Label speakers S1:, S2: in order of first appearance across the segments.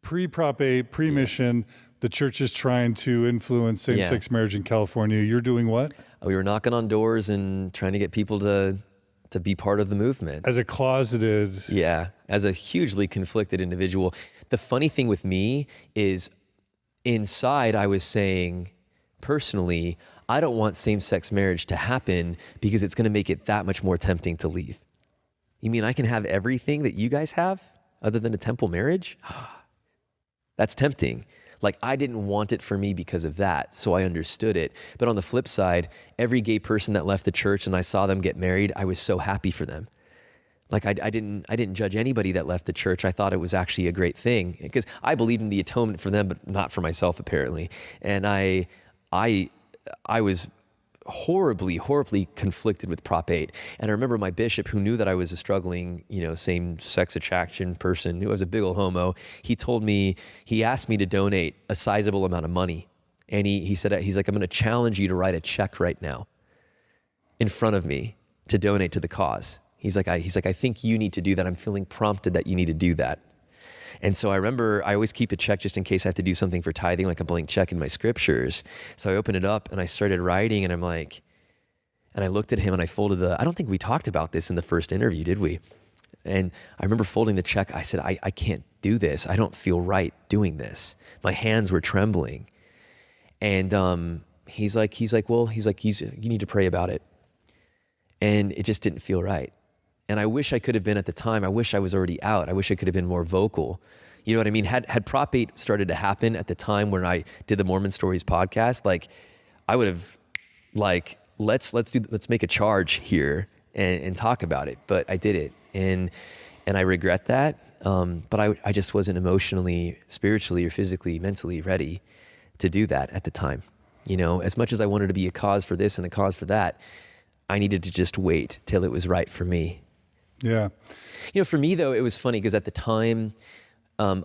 S1: pre-Prop 8, pre-mission, the church is trying to influence same-sex marriage in California. You're doing what?
S2: We were knocking on doors and trying to get people to be part of the movement.
S1: As a closeted...
S2: Yeah, as a hugely conflicted individual. The funny thing with me is inside I was saying, personally, I don't want same-sex marriage to happen because it's going to make it that much more tempting to leave. You mean I can have everything that you guys have other than a temple marriage? That's tempting. Like, I didn't want it for me because of that, so I understood it. But on the flip side, every gay person that left the church and I saw them get married, I was so happy for them. Like, I didn't judge anybody that left the church. I thought it was actually a great thing because I believed in the atonement for them, but not for myself, apparently. And I was horribly conflicted with Prop 8. And I remember my bishop, who knew that I was a struggling, same-sex attraction person, who was a big old homo, he asked me to donate a sizable amount of money. And he's like, I'm going to challenge you to write a check right now in front of me to donate to the cause. He's like, I think you need to do that. I'm feeling prompted that you need to do that. And so I remember I always keep a check just in case I have to do something for tithing, like a blank check in my scriptures. So I opened it up and I started writing and I looked at him and I folded I don't think we talked about this in the first interview, did we? And I remember folding the check. I said, I can't do this. I don't feel right doing this. My hands were trembling. And he's like, you need to pray about it. And it just didn't feel right. And I wish I could have been at the time. I wish I was already out. I wish I could have been more vocal. You know what I mean? Had Prop 8 started to happen at the time when I did the Mormon Stories podcast, like I would have let's make a charge here and talk about it. But I did it. And I regret that. But I just wasn't emotionally, spiritually, or physically, mentally ready to do that at the time. As much as I wanted to be a cause for this and a cause for that, I needed to just wait till it was right for me.
S1: Yeah.
S2: For me though, it was funny because at the time, when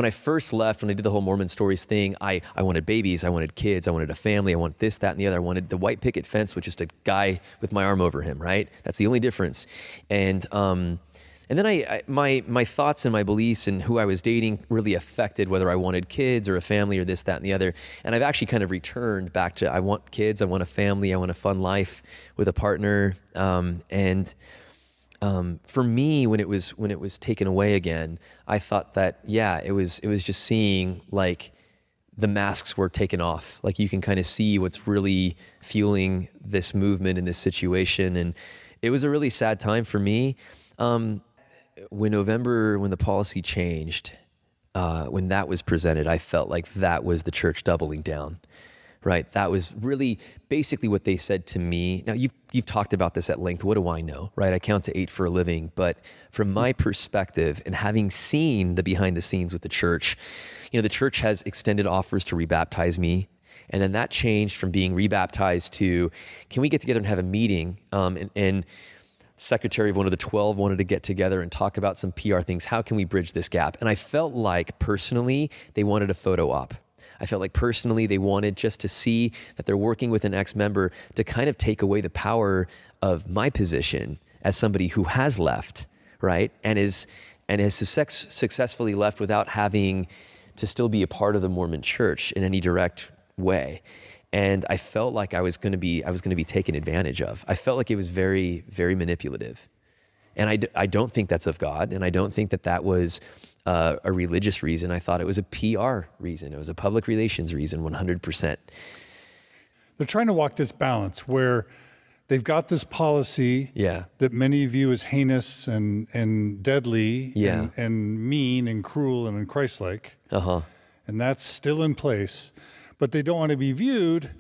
S2: I first left, when I did the whole Mormon Stories thing, I wanted babies, I wanted kids, I wanted a family, I wanted this, that, and the other. I wanted the white picket fence with just a guy with my arm over him, right? That's the only difference. And then my thoughts and my beliefs and who I was dating really affected whether I wanted kids or a family or this, that, and the other. And I've actually kind of returned back to, I want kids, I want a family, I want a fun life with a partner. For me, when it was taken away again, I thought that, it was just seeing like the masks were taken off. Like you can kind of see what's really fueling this movement in this situation. And it was a really sad time for me. When the policy changed, when that was presented, I felt like that was the church doubling down. Right, that was really basically what they said to me. Now you've talked about this at length. What do I know? Right, I count to 8 for a living. But from my perspective, and having seen the behind the scenes with the church, the church has extended offers to rebaptize me, and then that changed from being rebaptized to, can we get together and have a meeting? And secretary of one of the 12 wanted to get together and talk about some PR things. How can we bridge this gap? And I felt like personally they wanted a photo op. I felt like personally they wanted just to see that they're working with an ex-member to kind of take away the power of my position as somebody who has left, right? And has successfully left without having to still be a part of the Mormon church in any direct way. And I felt like I was going to be taken advantage of. I felt like it was very, very manipulative. And I don't think that's of God, and I don't think that was a religious reason. I thought it was a PR reason. It was a public relations reason, 100%.
S1: They're trying to walk this balance where they've got this policy that many view as heinous and deadly and mean and cruel and Christ-like. And that's still in place. But they don't want to be viewed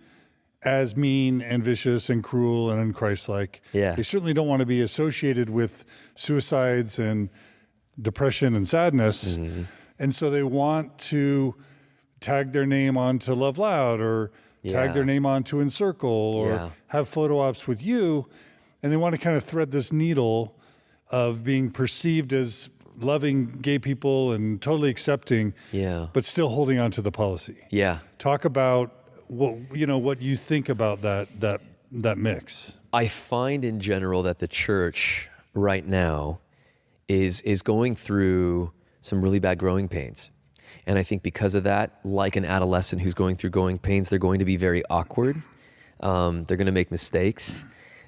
S1: as mean and vicious and cruel and unchristlike. They certainly don't want to be associated with suicides and depression and sadness. And so they want to tag their name onto Love Loud or tag their name onto Encircle or have photo ops with you. And they want to kind of thread this needle of being perceived as loving gay people and totally accepting, but still holding on to the policy. Talk about what you think about that mix.
S2: I find in general that the church right now is going through some really bad growing pains. And I think because of that, like an adolescent who's going through growing pains, they're going to be very awkward. They're going to make mistakes.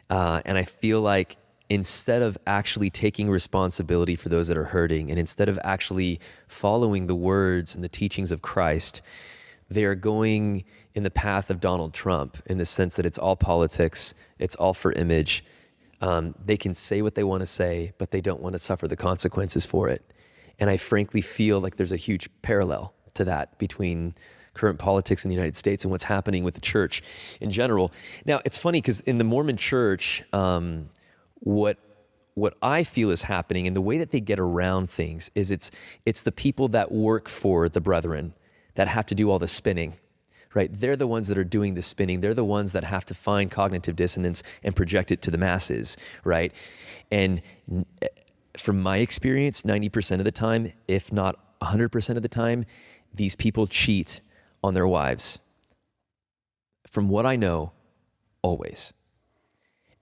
S2: And I feel like instead of actually taking responsibility for those that are hurting, and instead of actually following the words and the teachings of Christ, they are going in the path of Donald Trump in the sense that it's all politics, it's all for image. They can say what they want to say, but they don't want to suffer the consequences for it. And I frankly feel like there's a huge parallel to that between current politics in the United States and what's happening with the church in general. Now, it's funny because in the Mormon church, what I feel is happening and the way that they get around things is it's the people that work for the brethren that have to do all the spinning, right? They're the ones that are doing the spinning. They're the ones that have to find cognitive dissonance and project it to the masses, right? And from my experience, 90% of the time, if not 100% of the time, these people cheat on their wives. From what I know, always.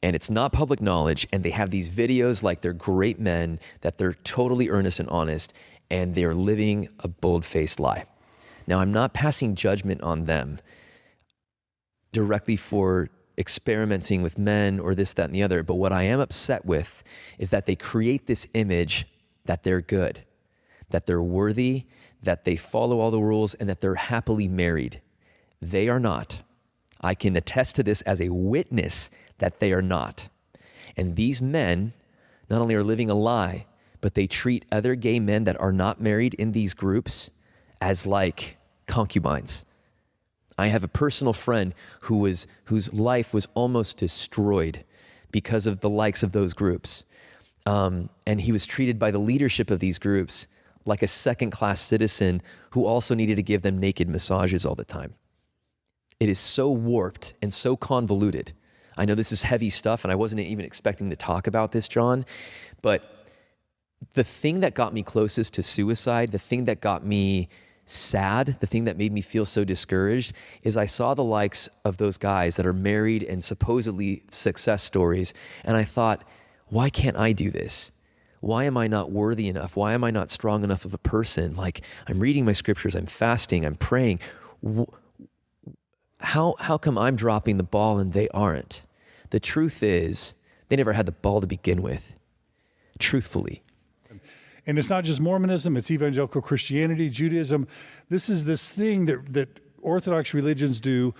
S2: And it's not public knowledge, and they have these videos like they're great men, that they're totally earnest and honest, and they're living a bold-faced lie. Now, I'm not passing judgment on them directly for experimenting with men or this, that, and the other, but what I am upset with is that they create this image that they're good, that they're worthy, that they follow all the rules, and that they're happily married. They are not. I can attest to this as a witness that they are not. And these men not only are living a lie, but they treat other gay men that are not married in these groups as like concubines. I have a personal friend whose life was almost destroyed because of the likes of those groups. And he was treated by the leadership of these groups like a second-class citizen who also needed to give them naked massages all the time. It is so warped and so convoluted. I know this is heavy stuff, and I wasn't even expecting to talk about this, John, but the thing that got me closest to suicide, the thing that got me sad, the thing that made me feel so discouraged, is I saw the likes of those guys that are married and supposedly success stories, and I thought, why can't I do this? Why am I not worthy enough? Why am I not strong enough of a person? Like, I'm reading my scriptures, I'm fasting, I'm praying. How come I'm dropping the ball and they aren't? The truth is, they never had the ball to begin with, truthfully.
S1: And it's not just Mormonism, it's evangelical Christianity, Judaism. This is this thing that Orthodox religions do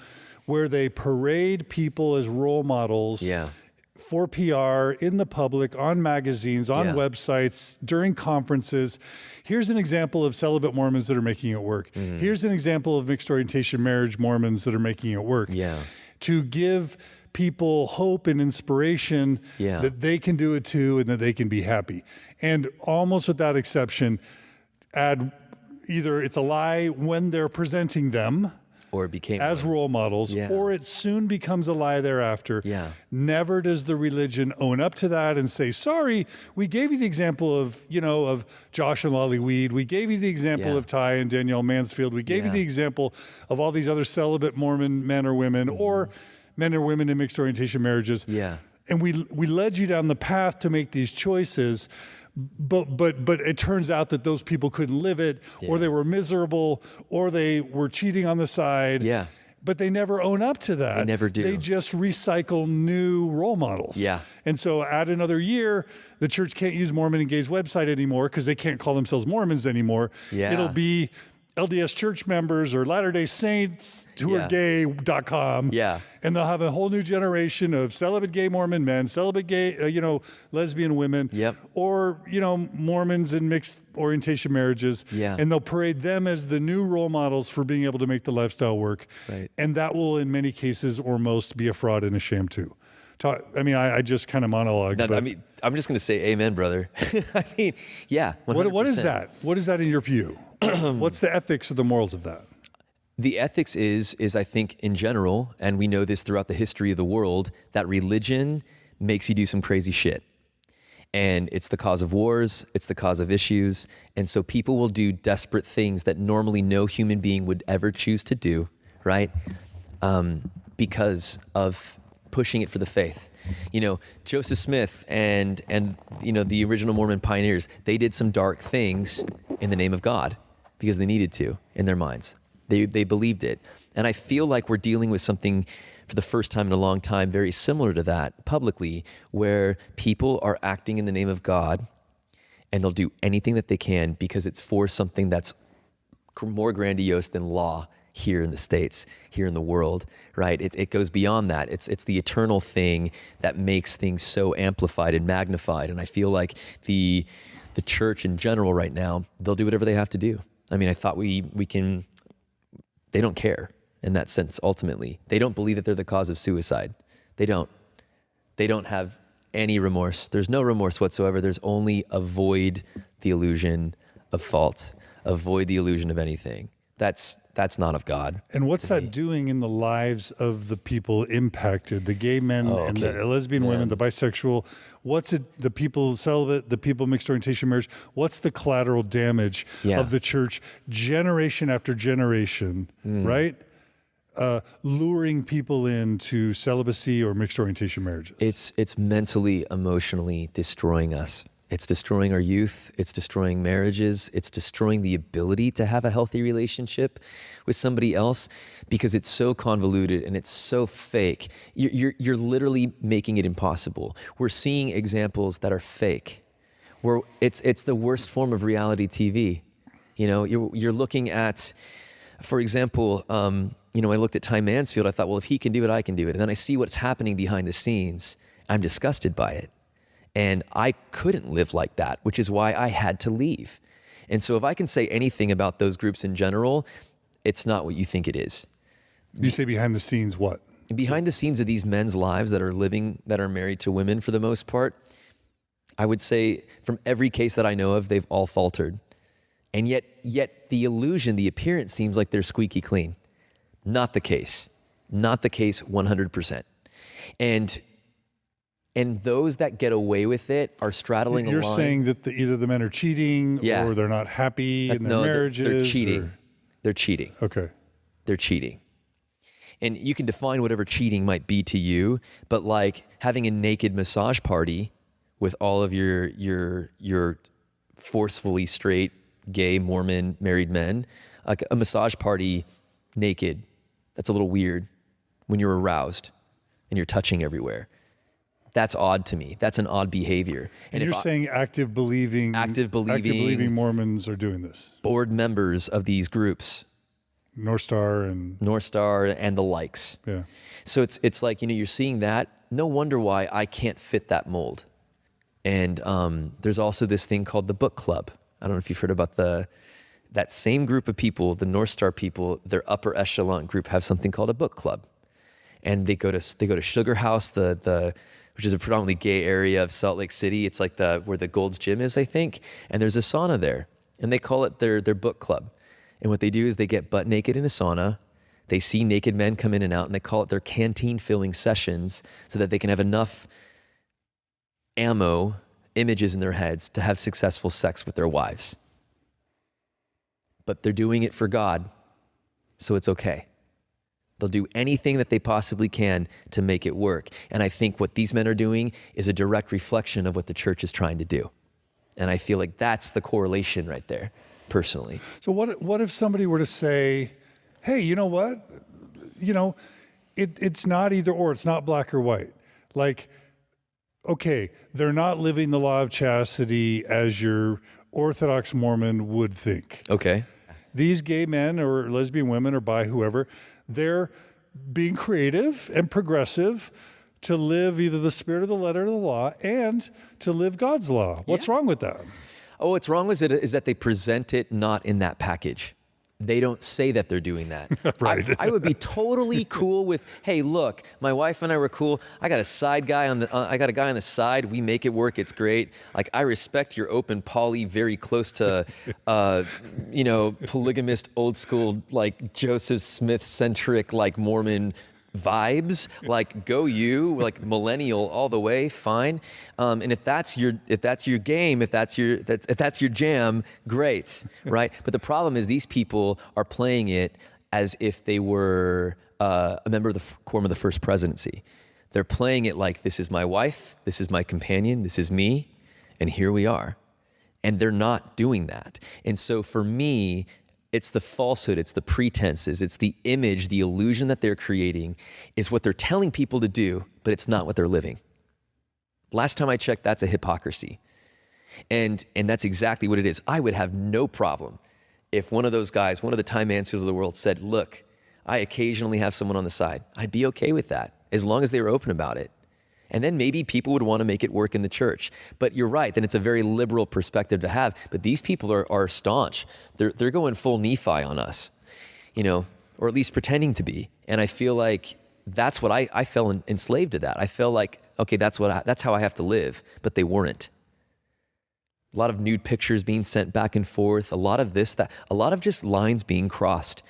S1: where they parade people as role models for PR, in the public, on magazines, on websites, during conferences. Here's an example of celibate Mormons that are making it work. Here's an example of mixed orientation marriage Mormons that are making it work. To give people hope and inspiration that they can do it too and that they can be happy. And almost without exception, add either it's a lie when they're presenting them
S2: or it became
S1: as role models, or it soon becomes a lie thereafter. Never does the religion own up to that and say, sorry, we gave you the example of, of Josh and Lolly Weed. We gave you the example of Ty and Danielle Mansfield. We gave you the example of all these other celibate Mormon men or women, or men or women in mixed orientation marriages. And we led you down the path to make these choices, but it turns out that those people couldn't live it, or they were miserable, or they were cheating on the side. But they never own up to that.
S2: They never do.
S1: They just recycle new role models. And so add another year, the church can't use Mormon and Gay's website anymore because they can't call themselves Mormons anymore. It'll be LDS church members or Latter-day Saints who are gay.com. And they'll have a whole new generation of celibate gay Mormon men, celibate gay, lesbian women, or, Mormons and mixed orientation marriages. And they'll parade them as the new role models for being able to make the lifestyle work. And that will, in many cases or most, be a fraud and a sham too. I just kind of monologue.
S2: I'm just going to say amen, brother. 100%.
S1: What is that? What is that in your view? What's the ethics of the morals of that?
S2: The ethics is I think in general, and we know this throughout the history of the world, that religion makes you do some crazy shit. And it's the cause of wars, it's the cause of issues. And so people will do desperate things that normally no human being would ever choose to do, right? Because of pushing it for the faith. Joseph Smith and the original Mormon pioneers, they did some dark things in the name of God because they needed to in their minds. They believed it. And I feel like we're dealing with something for the first time in a long time very similar to that publicly, where people are acting in the name of God and they'll do anything that they can because it's for something that's more grandiose than law here in the States, here in the world, right? It goes beyond that. It's the eternal thing that makes things so amplified and magnified. And I feel like the church in general right now, they'll do whatever they have to do. I mean, I thought we can, they don't care in that sense, ultimately. They don't believe that they're the cause of suicide. They don't have any remorse. There's no remorse whatsoever. There's only avoid the illusion of fault, avoid the illusion of anything. That's not of God.
S1: And what's that doing in the lives of the people impacted? The gay men and the lesbian women, the bisexual. What's it? The people celibate, the people mixed orientation marriage. What's the collateral damage of the church generation after generation, right? Luring people into celibacy or mixed orientation marriages.
S2: It's mentally, emotionally destroying us. It's destroying our youth. It's destroying marriages. It's destroying the ability to have a healthy relationship with somebody else because it's so convoluted and it's so fake. You're literally making it impossible. We're seeing examples that are fake. Where it's the worst form of reality TV. You're looking at, for example, I looked at Ty Mansfield. I thought, well, if he can do it, I can do it. And then I see what's happening behind the scenes. I'm disgusted by it. And I couldn't live like that, which is why I had to leave. And so if I can say anything about those groups in general, it's not what you think it is.
S1: You say behind the scenes what?
S2: Behind the scenes of these men's lives that are married to women for the most part, I would say from every case that I know of, they've all faltered. And yet the illusion, the appearance seems like they're squeaky clean. Not the case. Not the case 100%. And those that get away with it are straddling a line.
S1: You're saying that either the men are cheating or they're not happy in their marriages?
S2: They're cheating. They're cheating.
S1: Okay.
S2: They're cheating. And you can define whatever cheating might be to you, but like having a naked massage party with all of your forcefully straight, gay, Mormon married men, like a massage party naked, that's a little weird when you're aroused and you're touching everywhere. That's odd to me. That's an odd behavior.
S1: And you're saying active believing Mormons are doing this?
S2: Board members of these groups.
S1: North Star and
S2: the likes.
S1: Yeah.
S2: So it's like, you're seeing that. No wonder why I can't fit that mold. And there's also this thing called the book club. I don't know if you've heard about that same group of people, the North Star people, their upper echelon group have something called a book club. And they go to Sugar House, which is a predominantly gay area of Salt Lake City. It's like where the Gold's Gym is, I think. And there's a sauna there. And they call it their book club. And what they do is they get butt naked in a sauna. They see naked men come in and out, and they call it their canteen filling sessions so that they can have enough images in their heads to have successful sex with their wives. But they're doing it for God, so it's okay. They'll do anything that they possibly can to make it work. And I think what these men are doing is a direct reflection of what the church is trying to do. And I feel like that's the correlation right there, personally.
S1: So what if somebody were to say, hey, you know what? It's not either or. It's not black or white. Like, okay, they're not living the law of chastity as your Orthodox Mormon would think.
S2: Okay.
S1: These gay men or lesbian women or bi whoever, they're being creative and progressive to live either the spirit of the letter of the law and to live God's law. What's wrong with that?
S2: Oh, what's wrong with it is that they present it not in that package. They don't say that they're doing that.
S1: Right.
S2: I would be totally cool with, hey, look, my wife and I were cool. I got a guy on the side. We make it work. It's great. Like, I respect your open poly, very close to, polygamist, old school, like Joseph Smith centric, like Mormon vibes. Like, go you, like millennial all the way, fine. And if that's your game, if that's your jam, great, right? But the problem is these people are playing it as if they were a member of the quorum of the first presidency. They're playing it like, this is my wife, this is my companion, this is me, and here we are. And they're not doing that. And so for me, it's the falsehood, it's the pretenses, it's the image, the illusion that they're creating is what they're telling people to do, but it's not what they're living. Last time I checked, that's a hypocrisy. And that's exactly what it is. I would have no problem if one of those guys, one of the Time Mansfields of the world said, look, I occasionally have someone on the side. I'd be okay with that as long as they were open about it. And then maybe people would want to make it work in the church. But you're right, then it's a very liberal perspective to have. But these people are staunch. They're going full Nephi on us, or at least pretending to be. And I feel like that's what I fell enslaved to that. I felt like, okay, that's how I have to live, but they weren't. A lot of nude pictures being sent back and forth, a lot of this, that, a lot of just lines being crossed.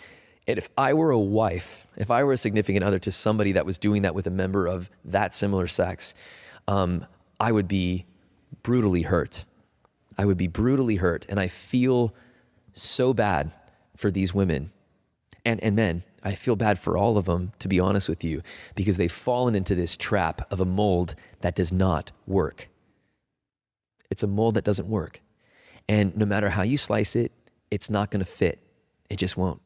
S2: And if I were a wife, if I were a significant other to somebody that was doing that with a member of that similar sex, I would be brutally hurt. I would be brutally hurt. And I feel so bad for these women and men. I feel bad for all of them, to be honest with you, because they've fallen into this trap of a mold that does not work. It's a mold that doesn't work. And no matter how you slice it, it's not going to fit. It just won't.